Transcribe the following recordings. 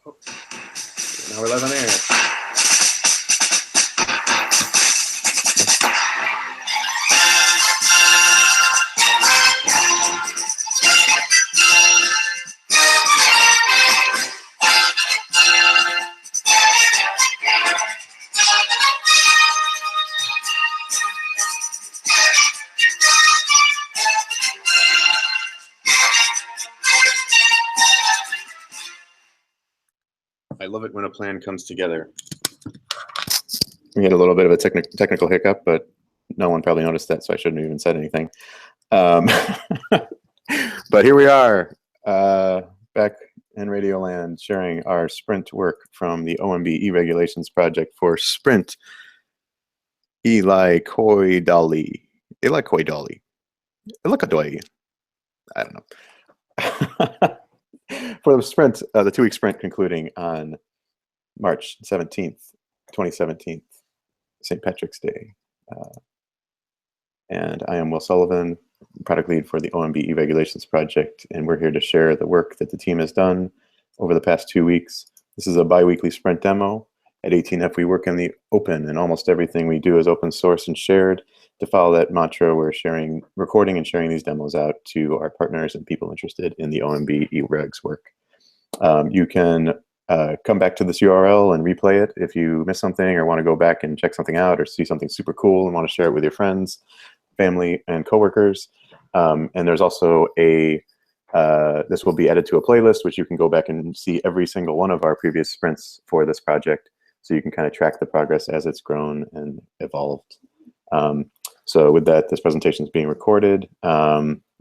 Now we're live on air. I love it when a plan comes together. We had a little bit of a technical hiccup, but no one probably noticed that, so I shouldn't have even said anything. But here we are, back in Radioland, sharing our sprint work from the OMB e-regulations project for Sprint Elicoidali. Elicoidali. I don't know. For the sprint, the 2-week sprint concluding on March 17th, 2017, St. Patrick's Day. And I am Will Sullivan, product lead for the OMB e-regulations project, and we're here to share the work that the team has done over the past 2 weeks. This is a bi-weekly sprint demo. At 18F, we work in the open, and almost everything we do is open source and shared. To follow that mantra, we're recording and sharing these demos out to our partners and people interested in the OMB eRegs work. You can come back to this URL and replay it if you miss something or want to go back and check something out or see something super cool and want to share it with your friends, family, and coworkers. And there's also this will be added to a playlist, which you can go back and see every single one of our previous sprints for this project. So you can kind of track the progress as it's grown and evolved. So with that, this presentation is being recorded.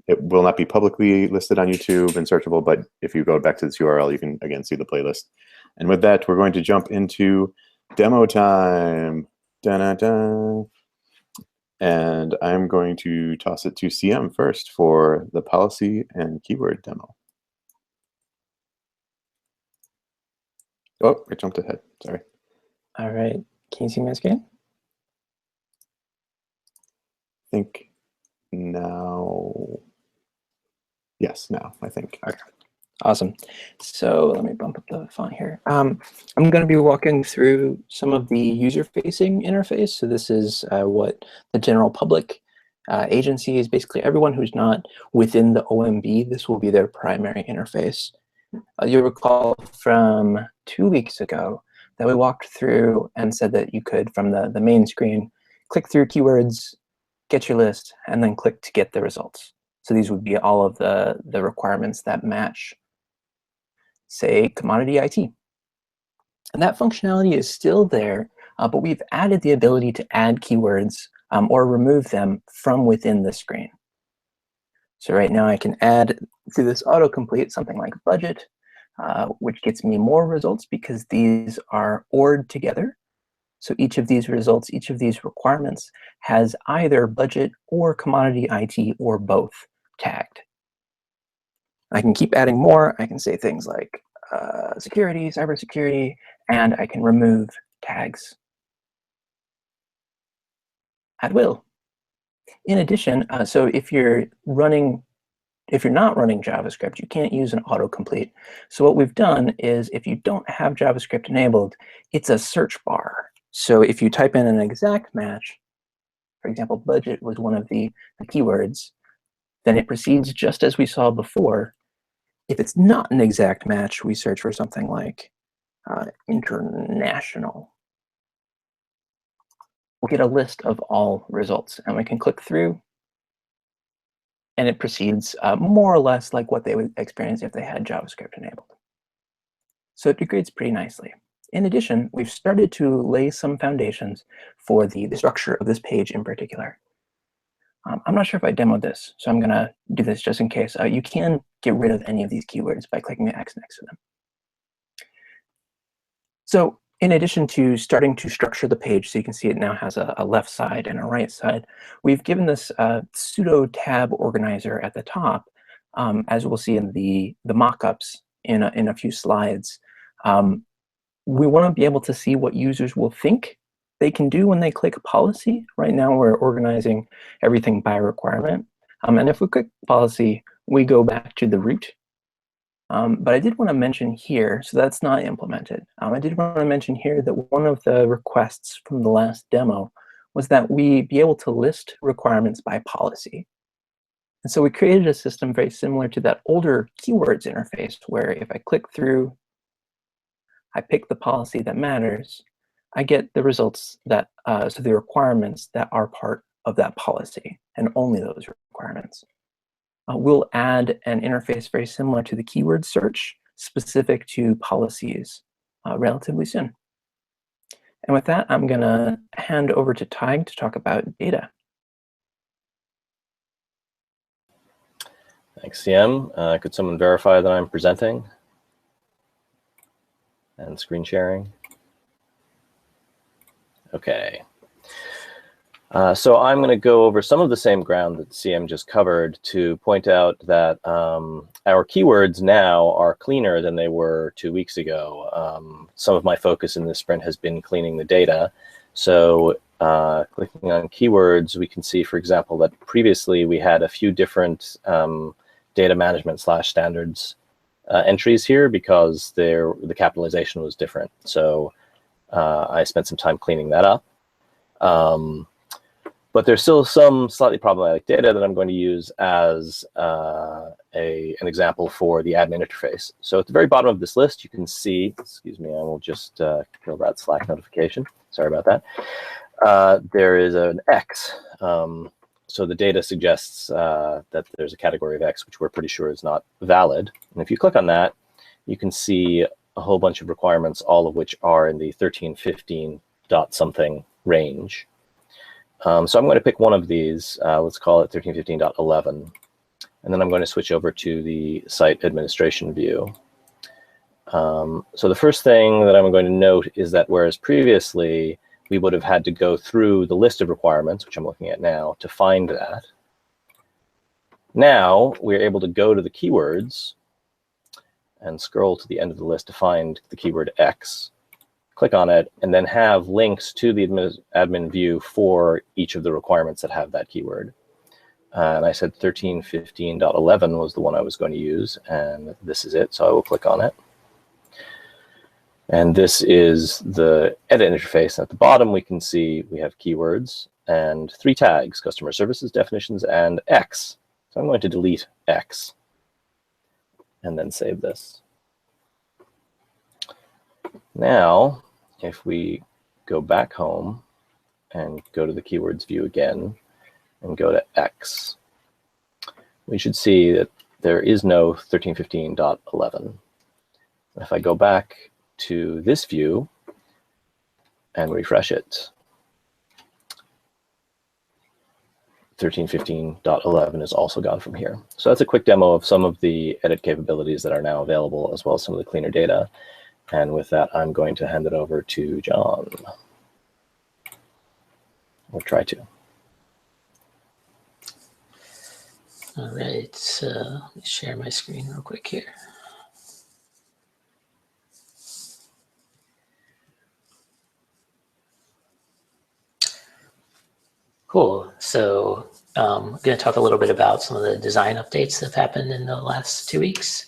It will not be publicly listed on YouTube and searchable, but if you go back to this URL, you can, again, see the playlist. And with that, we're going to jump into demo time. Da-da-da. And I'm going to toss it to CM first for the policy and keyword demo. Oh, I jumped ahead, sorry. All right, can you see my screen? I think now, yes, now, I think. Okay, awesome. So let me bump up the font here. I'm going to be walking through some of the user-facing interface. So this is what the general public agencies, basically everyone who's not within the OMB, this will be their primary interface. You'll recall from 2 weeks ago that we walked through and said that you could, from the main screen, click through keywords, get your list, and then click to get the results. So these would be all of the requirements that match, say, commodity IT. And that functionality is still there, but we've added the ability to add keywords or remove them from within the screen. So right now I can add through this autocomplete something like budget, which gets me more results because these are ORed together. So each of these results, each of these requirements has either budget or commodity IT or both tagged. I can keep adding more. I can say things like security, cybersecurity, and I can remove tags at will. In addition, so if you're not running JavaScript, you can't use an autocomplete. So what we've done is if you don't have JavaScript enabled, it's a search bar. So if you type in an exact match, for example, budget was one of the keywords, then it proceeds just as we saw before. If it's not an exact match, we search for something like international. We'll get a list of all results, and we can click through, and it proceeds more or less like what they would experience if they had JavaScript enabled. So it degrades pretty nicely. In addition, we've started to lay some foundations for the structure of this page in particular. I'm not sure if I demoed this, so I'm going to do this just in case. You can get rid of any of these keywords by clicking the X next to them. So in addition to starting to structure the page, so you can see it now has a left side and a right side, we've given this pseudo tab organizer at the top, as we'll see in the mock-ups in a few slides. We want to be able to see what users will think they can do when they click policy. Right now, we're organizing everything by requirement. And if we click policy, we go back to the root. But I did want to mention here, so that's not implemented. I did want to mention here that one of the requests from the last demo was that we be able to list requirements by policy. And so we created a system very similar to that older keywords interface, where if I click through, I pick the policy that matters, I get the results that, so the requirements that are part of that policy, and only those requirements. We'll add an interface very similar to the keyword search, specific to policies, relatively soon. And with that, I'm going to hand over to Tig to talk about data. Thanks, CM. Could someone verify that I'm presenting and screen sharing? Okay. So I'm going to go over some of the same ground that CM just covered to point out that our keywords now are cleaner than they were 2 weeks ago. Some of my focus in this sprint has been cleaning the data. So clicking on keywords, we can see, for example, that previously we had a few different data management / standards entries here because the capitalization was different. So I spent some time cleaning that up. But there's still some slightly problematic data that I'm going to use as an example for the admin interface. So at the very bottom of this list, you can see, excuse me, I will just kill that Slack notification. Sorry about that. There is an X. So the data suggests that there's a category of X, which we're pretty sure is not valid. And if you click on that, you can see a whole bunch of requirements, all of which are in the 1315 dot something range. So I'm going to pick one of these. Let's call it 1315.11. And then I'm going to switch over to the site administration view. So the first thing that I'm going to note is that whereas previously we would have had to go through the list of requirements, which I'm looking at now, to find that, now we're able to go to the keywords and scroll to the end of the list to find the keyword X. Click on it, and then have links to the admin view for each of the requirements that have that keyword. And I said 1315.11 was the one I was going to use, and this is it, so I will click on it. And this is the edit interface. At the bottom, we can see we have keywords and 3 tags: customer services, definitions, and X. So I'm going to delete X and then save this. Now, if we go back home and go to the keywords view again and go to X, we should see that there is no 1315.11. If I go back to this view and refresh it, 1315.11 is also gone from here. So that's a quick demo of some of the edit capabilities that are now available, as well as some of the cleaner data. And with that, I'm going to hand it over to John. Or try to. All right, so let me share my screen real quick here. Cool. So I'm going to talk a little bit about some of the design updates that have happened in the last 2 weeks.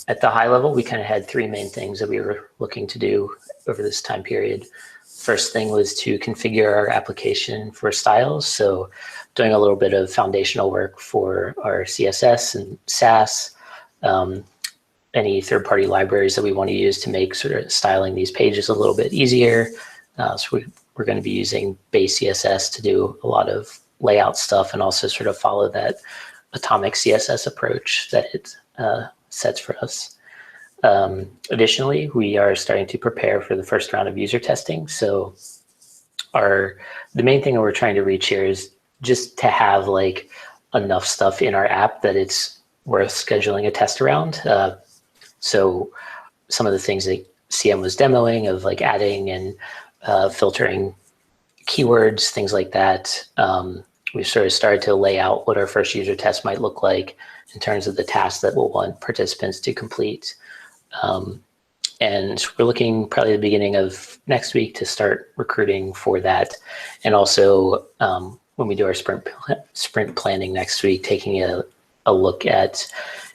At the high level, we kind of had 3 main things that we were looking to do over this time period. First thing was to configure our application for styles. So doing a little bit of foundational work for our CSS and Sass, any third-party libraries that we want to use to make sort of styling these pages a little bit easier. So we're going to be using base CSS to do a lot of layout stuff and also sort of follow that atomic CSS approach that it sets for us. Additionally, we are starting to prepare for the first round of user testing. So the main thing that we're trying to reach here is just to have like enough stuff in our app that it's worth scheduling a test around. So some of the things that CM was demoing of like adding and filtering keywords, things like that. We've sort of started to lay out what our first user test might look like in terms of the tasks that we'll want participants to complete. And we're looking probably at the beginning of next week to start recruiting for that. And also when we do our sprint planning next week, taking a a look at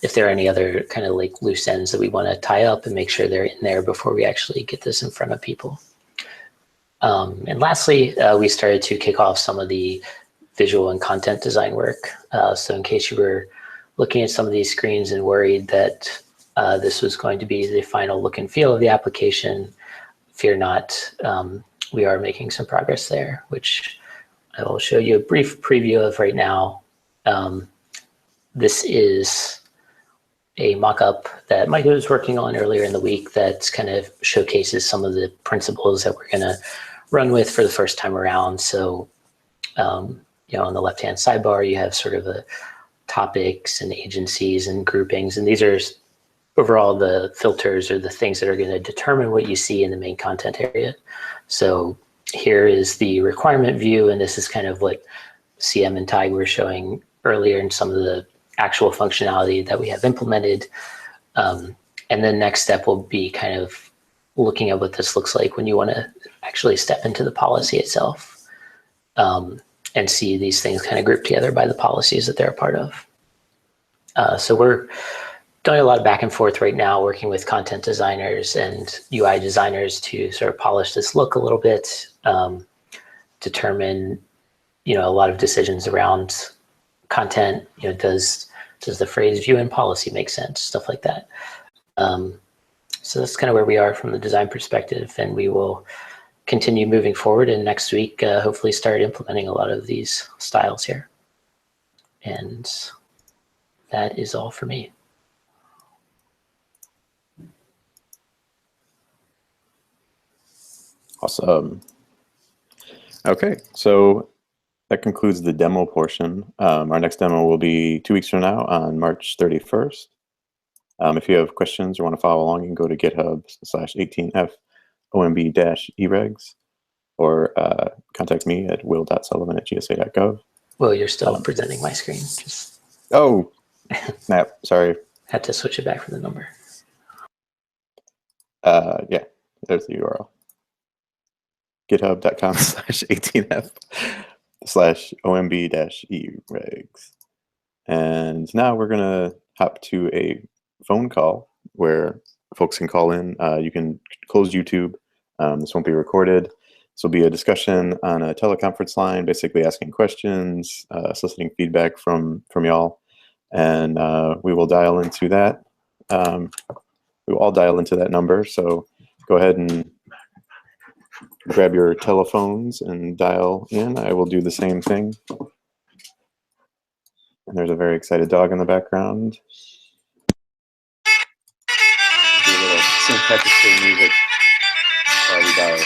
if there are any other kind of like loose ends that we want to tie up and make sure they're in there before we actually get this in front of people. And lastly, we started to kick off some of the visual and content design work. So in case you were looking at some of these screens and worried that this was going to be the final look and feel of the application, fear not. We are making some progress there, which I will show you a brief preview of right now. This is a mock-up that Mike was working on earlier in the week that kind of showcases some of the principles that we're going to run with for the first time around. So, you know, on the left-hand sidebar, you have sort of the topics and agencies and groupings, and these are overall the filters or the things that are going to determine what you see in the main content area. So here is the requirement view, and this is kind of what CM and Tig were showing earlier in some of the actual functionality that we have implemented. And the next step will be kind of looking at what this looks like when you want to actually step into the policy itself and see these things kind of grouped together by the policies that they're a part of. So we're doing a lot of back and forth right now, working with content designers and UI designers to sort of polish this look a little bit, determine, you know, a lot of decisions around content. You know, does the phrase view and policy make sense? Stuff like that. So that's kind of where we are from the design perspective, and we will continue moving forward. And next week, hopefully start implementing a lot of these styles here. And that is all for me. Awesome. Okay, so that concludes the demo portion. Our next demo will be 2 weeks from now on March 31st. If you have questions or want to follow along, you can go to github/18f OMB-eRegs or contact me at will.sullivan@gsa.gov. Well, you're still presenting my screen. Just Oh, snap, sorry. had to switch it back from the number. Yeah, there's the URL. github.com/18f/OMB-eRegs. And now we're going to hop to a phone call where folks can call in. You can close YouTube. This won't be recorded. This will be a discussion on a teleconference line, basically asking questions, soliciting feedback from y'all. And we will dial into that. We will all dial into that number. So go ahead and grab your telephones and dial in. I will do the same thing. And there's a very excited dog in the background. Do a little synthetic music while we dial.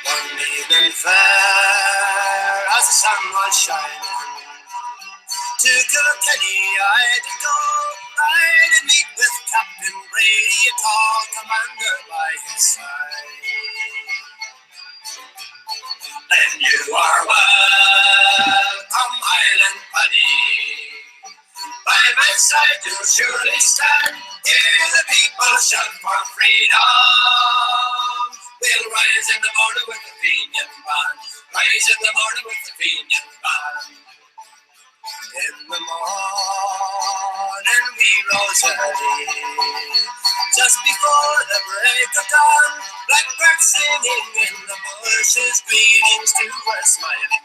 One evening fair, as the sun was shining, to Kilkenny I did go. I did meet with Captain Brady, a tall commander by his side. Then you are welcome, Highland Buddy. By my side you'll surely stand. Hear the people shout for freedom. We'll rise in the morning with the Fenian band. Rise in the morning with the Fenian band. In the morning we rose early, just before the break of dawn. Blackbirds singing in the bushes, greetings to our smiling